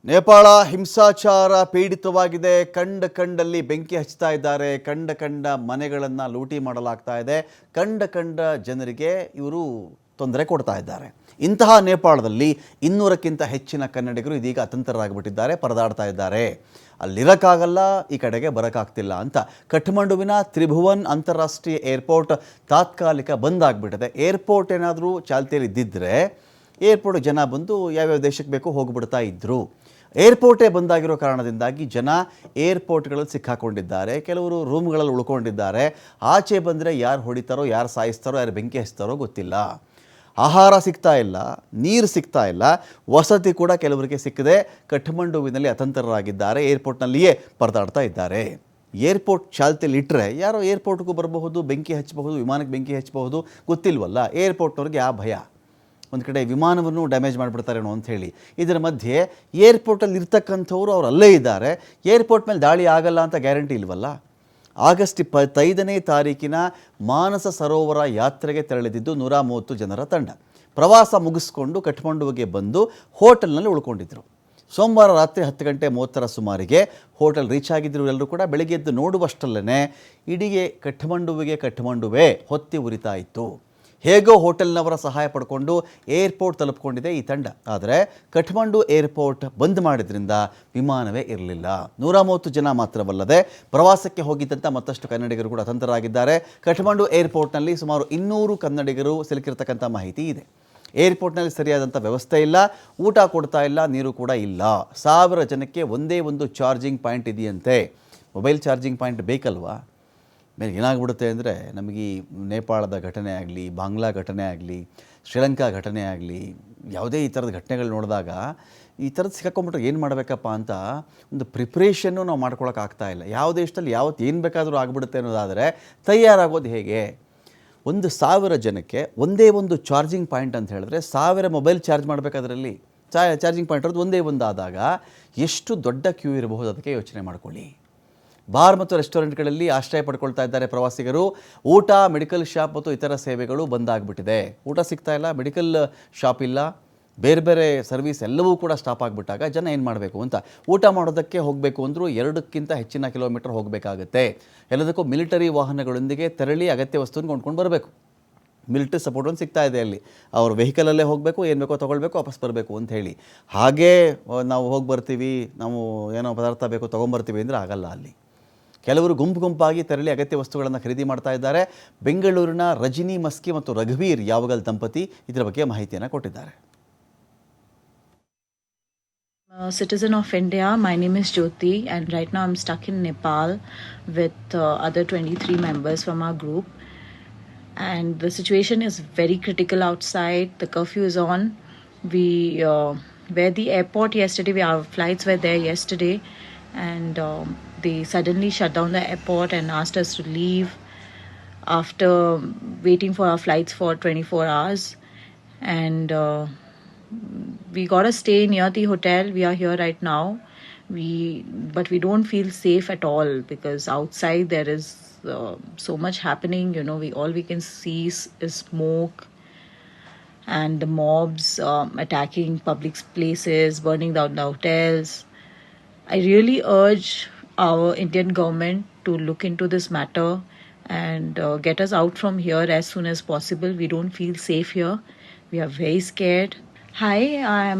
ನೇಪಾಳ ಹಿಂಸಾಚಾರ ಪೀಡಿತವಾಗಿದೆ. ಕಂಡಲ್ಲಿ ಬೆಂಕಿ ಹಚ್ತಾ ಇದ್ದಾರೆ. ಕಂಡ ಮನೆಗಳನ್ನು ಲೂಟಿ ಮಾಡಲಾಗ್ತಾ ಇದೆ. ಕಂಡ ಜನರಿಗೆ ಇವರು ತೊಂದರೆ ಕೊಡ್ತಾ ಇದ್ದಾರೆ. ಇಂತಹ ನೇಪಾಳದಲ್ಲಿ 200ಕ್ಕಿಂತ ಹೆಚ್ಚಿನ ಕನ್ನಡಿಗರು ಇದೀಗ ಅತಂತ್ರರಾಗಿಬಿಟ್ಟಿದ್ದಾರೆ, ಪರದಾಡ್ತಾ ಇದ್ದಾರೆ. ಅಲ್ಲಿರೋಕ್ಕಾಗಲ್ಲ, ಈ ಕಡೆಗೆ ಬರೋಕ್ಕಾಗ್ತಿಲ್ಲ ಅಂತ ಕಠ್ಮಂಡುವಿನ ತ್ರಿಭುವನ್ ಅಂತಾರಾಷ್ಟ್ರೀಯ ಏರ್ಪೋರ್ಟ್ ತಾತ್ಕಾಲಿಕ ಬಂದ್ ಆಗಿಬಿಟ್ಟಿದೆ. ಏರ್ಪೋರ್ಟ್ ಏನಾದರೂ ಚಾಲ್ತಿಯಲ್ಲಿ ಇದ್ದಿದ್ದರೆ ಏರ್ಪೋರ್ಟ್ ಜನ ಬಂದು ಯಾವ್ಯಾವ ದೇಶಕ್ಕೆ ಬೇಕೋ ಹೋಗಿಬಿಡ್ತಾ ಇದ್ದರು. ಏರ್ಪೋರ್ಟೇ ಬಂದಾಗಿರೋ ಕಾರಣದಿಂದಾಗಿ ಜನ ಏರ್ಪೋರ್ಟ್ಗಳಲ್ಲಿ ಸಿಕ್ಕಾಕೊಂಡಿದ್ದಾರೆ. ಕೆಲವರು ರೂಮ್ಗಳಲ್ಲಿ ಉಳ್ಕೊಂಡಿದ್ದಾರೆ. ಆಚೆ ಬಂದರೆ ಯಾರು ಹೊಡಿತಾರೋ, ಯಾರು ಸಾಯಿಸ್ತಾರೋ, ಯಾರು ಬೆಂಕಿ ಹಚ್ತಾರೋ ಗೊತ್ತಿಲ್ಲ. ಆಹಾರ ಸಿಗ್ತಾ ಇಲ್ಲ, ನೀರು ಸಿಗ್ತಾ ಇಲ್ಲ, ವಸತಿ ಕೂಡ ಕೆಲವರಿಗೆ ಸಿಕ್ಕದೆ ಕಠ್ಮಂಡುವಿನಲ್ಲಿ ಅತಂತ್ರರಾಗಿದ್ದಾರೆ. ಏರ್ಪೋರ್ಟ್ನಲ್ಲಿಯೇ ಪರದಾಡ್ತಾ ಇದ್ದಾರೆ. ಏರ್ಪೋರ್ಟ್ ಚಾಲ್ತಿಯಲ್ಲಿ ಇಟ್ಟರೆ ಯಾರೋ ಏರ್ಪೋರ್ಟ್ಗೂ ಬರಬಹುದು, ಬೆಂಕಿ ಹಚ್ಚಬಹುದು, ವಿಮಾನಕ್ಕೆ ಬೆಂಕಿ ಹಚ್ಚಬಹುದು, ಗೊತ್ತಿಲ್ವಲ್ಲ. ಏರ್ಪೋರ್ಟ್ನವ್ರಿಗೆ ಆ ಭಯ. ಒಂದು ಕಡೆ ವಿಮಾನವನ್ನು ಡ್ಯಾಮೇಜ್ ಮಾಡಿಬಿಡ್ತಾರೇನೋ ಅಂಥೇಳಿ. ಇದರ ಮಧ್ಯೆ ಏರ್ಪೋರ್ಟಲ್ಲಿ ಇರ್ತಕ್ಕಂಥವ್ರು ಅವ್ರು ಅಲ್ಲೇ ಇದ್ದಾರೆ. ಏರ್ಪೋರ್ಟ್ ಮೇಲೆ ದಾಳಿ ಆಗಲ್ಲ ಅಂತ ಗ್ಯಾರಂಟಿ ಇಲ್ವಲ್ಲ. ಆಗಸ್ಟ್ 25ನೇ ತಾರೀಕಿನ ಮಾನಸ ಸರೋವರ ಯಾತ್ರೆಗೆ ತೆರಳಿದ್ದು 130 ಜನರ ತಂಡ ಪ್ರವಾಸ ಮುಗಿಸ್ಕೊಂಡು ಕಠ್ಮಂಡುವಿಗೆ ಬಂದು ಹೋಟೆಲ್ನಲ್ಲಿ ಉಳ್ಕೊಂಡಿದ್ದರು. ಸೋಮವಾರ ರಾತ್ರಿ 10 ಗಂಟೆ 30 ಸುಮಾರಿಗೆ ಹೋಟೆಲ್ ರೀಚ್ ಆಗಿದ್ದರು. ಎಲ್ಲರೂ ಕೂಡ ಬೆಳಗ್ಗೆ ಎದ್ದು ನೋಡುವಷ್ಟಲ್ಲೇ ಇಡೀ ಕಠ್ಮಂಡುವೇ ಹೊತ್ತಿ ಉರಿತಾ ಇತ್ತು. ಹೇಗೋ ಹೋಟೆಲ್ನವರ ಸಹಾಯ ಪಡ್ಕೊಂಡು ಏರ್ಪೋರ್ಟ್ ತಲುಪ್ಕೊಂಡಿದೆ ಈ ತಂಡ. ಆದರೆ ಕಠ್ಮಂಡು ಏರ್ಪೋರ್ಟ್ ಬಂದ್ ಮಾಡಿದ್ರಿಂದ ವಿಮಾನವೇ ಇರಲಿಲ್ಲ. 130 ಜನ ಮಾತ್ರವಲ್ಲದೆ ಪ್ರವಾಸಕ್ಕೆ ಹೋಗಿದ್ದಂಥ ಮತ್ತಷ್ಟು ಕನ್ನಡಿಗರು ಕೂಡ ಅತಂತ್ರರಾಗಿದ್ದಾರೆ. ಕಠ್ಮಂಡು ಏರ್ಪೋರ್ಟ್ನಲ್ಲಿ ಸುಮಾರು 200 ಕನ್ನಡಿಗರು ಸಿಲುಕಿರ್ತಕ್ಕಂಥ ಮಾಹಿತಿ ಇದೆ. ಏರ್ಪೋರ್ಟ್ನಲ್ಲಿ ಸರಿಯಾದಂಥ ವ್ಯವಸ್ಥೆ ಇಲ್ಲ, ಊಟ ಕೊಡ್ತಾ ಇಲ್ಲ, ನೀರು ಕೂಡ ಇಲ್ಲ. 1000 ಜನಕ್ಕೆ ಒಂದೇ ಒಂದು ಚಾರ್ಜಿಂಗ್ ಪಾಯಿಂಟ್ ಇದೆಯಂತೆ. ಮೊಬೈಲ್ ಚಾರ್ಜಿಂಗ್ ಪಾಯಿಂಟ್ ಬೇಕಲ್ವಾ? ಮೇಲೆ ಏನಾಗ್ಬಿಡುತ್ತೆ ಅಂದರೆ, ನಮಗೆ ಈ ನೇಪಾಳದ ಘಟನೆ ಆಗಲಿ, ಬಾಂಗ್ಲಾ ಘಟನೆ ಆಗಲಿ, ಶ್ರೀಲಂಕಾ ಘಟನೆ ಆಗಲಿ, ಯಾವುದೇ ಈ ಥರದ ಘಟನೆಗಳು ನೋಡಿದಾಗ ಈ ಥರದ್ದು ಸಿಕ್ಕಾಕೊಂಡ್ಬಿಟ್ರೆ ಏನು ಮಾಡಬೇಕಪ್ಪ ಅಂತ ಒಂದು ಪ್ರಿಪ್ರೇಷನ್ನು ನಾವು ಮಾಡ್ಕೊಳಕ್ಕಾಗ್ತಾ ಇಲ್ಲ. ಯಾವ ದೇಶದಲ್ಲಿ ಯಾವತ್ತು ಏನು ಬೇಕಾದರೂ ಆಗಿಬಿಡುತ್ತೆ ಅನ್ನೋದಾದರೆ ತಯಾರಾಗೋದು ಹೇಗೆ? 1000 ಜನಕ್ಕೆ ಒಂದೇ ಒಂದು ಚಾರ್ಜಿಂಗ್ ಪಾಯಿಂಟ್ ಅಂತ ಹೇಳಿದ್ರೆ 1000 ಮೊಬೈಲ್ ಚಾರ್ಜ್ ಮಾಡಬೇಕಾದ್ರಲ್ಲಿ ಚಾರ್ಜಿಂಗ್ ಪಾಯಿಂಟ್ ಇರೋದು ಒಂದೇ ಒಂದು ಆದಾಗ ಎಷ್ಟು ದೊಡ್ಡ ಕ್ಯೂ ಇರಬಹುದು, ಅದಕ್ಕೆ ಯೋಚನೆ ಮಾಡ್ಕೊಳ್ಳಿ. ಬಾರ್ ಮತ್ತು ರೆಸ್ಟೋರೆಂಟ್ಗಳಲ್ಲಿ ಆಶ್ರಯ ಪಡ್ಕೊಳ್ತಾ ಇದ್ದಾರೆ ಪ್ರವಾಸಿಗರು. ಊಟ, ಮೆಡಿಕಲ್ ಶಾಪ್ ಮತ್ತು ಇತರ ಸೇವೆಗಳು ಬಂದಾಗ್ಬಿಟ್ಟಿದೆ. ಊಟ ಸಿಗ್ತಾ ಇಲ್ಲ, ಮೆಡಿಕಲ್ ಶಾಪ್ ಇಲ್ಲ, ಬೇರೆ ಸರ್ವಿಸ್ ಎಲ್ಲವೂ ಕೂಡ ಸ್ಟಾಪ್ ಆಗಿಬಿಟ್ಟಾಗ ಜನ ಏನು ಮಾಡಬೇಕು ಅಂತ ಊಟ ಮಾಡೋದಕ್ಕೆ ಹೋಗಬೇಕು ಅಂದರೂ 2ಕ್ಕಿಂತ ಹೆಚ್ಚಿನ ಕಿಲೋಮೀಟರ್ ಹೋಗಬೇಕಾಗುತ್ತೆ. ಎಲ್ಲದಕ್ಕೂ ಮಿಲಿಟರಿ ವಾಹನಗಳೊಂದಿಗೆ ತೆರಳಿ ಅಗತ್ಯ ವಸ್ತುವನ್ನು ಕೊಂಡ್ಕೊಂಡು ಬರಬೇಕು. ಮಿಲಿಟರಿ ಸಪೋರ್ಟ್ ಒಂದು ಸಿಗ್ತಾ ಇದೆ ಅಲ್ಲಿ. ಅವ್ರ ವೆಹಿಕಲಲ್ಲೇ ಹೋಗಬೇಕು, ಏನು ಬೇಕೋ ತೊಗೊಳ್ಬೇಕು, ವಾಪಸ್ ಬರಬೇಕು ಅಂತ ಹೇಳಿ. ಹಾಗೇ ನಾವು ಹೋಗಿ ಬರ್ತೀವಿ, ನಾವು ಏನೋ ಪದಾರ್ಥ ಬೇಕೋ ತೊಗೊಂಬರ್ತೀವಿ ಅಂದರೆ ಆಗಲ್ಲ. ಅಲ್ಲಿ ಕೆಲವರು ಗುಂಪಾಗಿ ತೆರಳಿ ಅಗತ್ಯ ವಸ್ತುಗಳನ್ನು ಖರೀದಿ ಮಾಡ್ತಾ ಇದ್ದಾರೆ. ಬೆಂಗಳೂರಿನ ರಜಿನಿ ಮಸ್ಕಿ ಮತ್ತು ರಘುವೀರ್ ಯಾವಗಲ್ ದಂಪತಿ ಇದರ ಬಗ್ಗೆ ಮಾಹಿತಿಯನ್ನು ಕೊಟ್ಟಿದ್ದಾರೆ. Citizen of India, my name is Jyoti and right now I'm stuck in Nepal with other 23 members from our group, and the situation is very critical outside. The curfew is on. We were the airport yesterday, our flights were there yesterday, and they suddenly shut down the airport and asked us to leave after waiting for our flights for 24 hours. And we got to stay near the hotel. We are here right now. But we don't feel safe at all because outside there is so much happening. You know, all we can see is smoke and the mobs attacking public places, burning down the hotels. I really urge our Indian government to look into this matter and get us out from here as soon as possible. We don't feel safe here. We are very scared. Hi, I am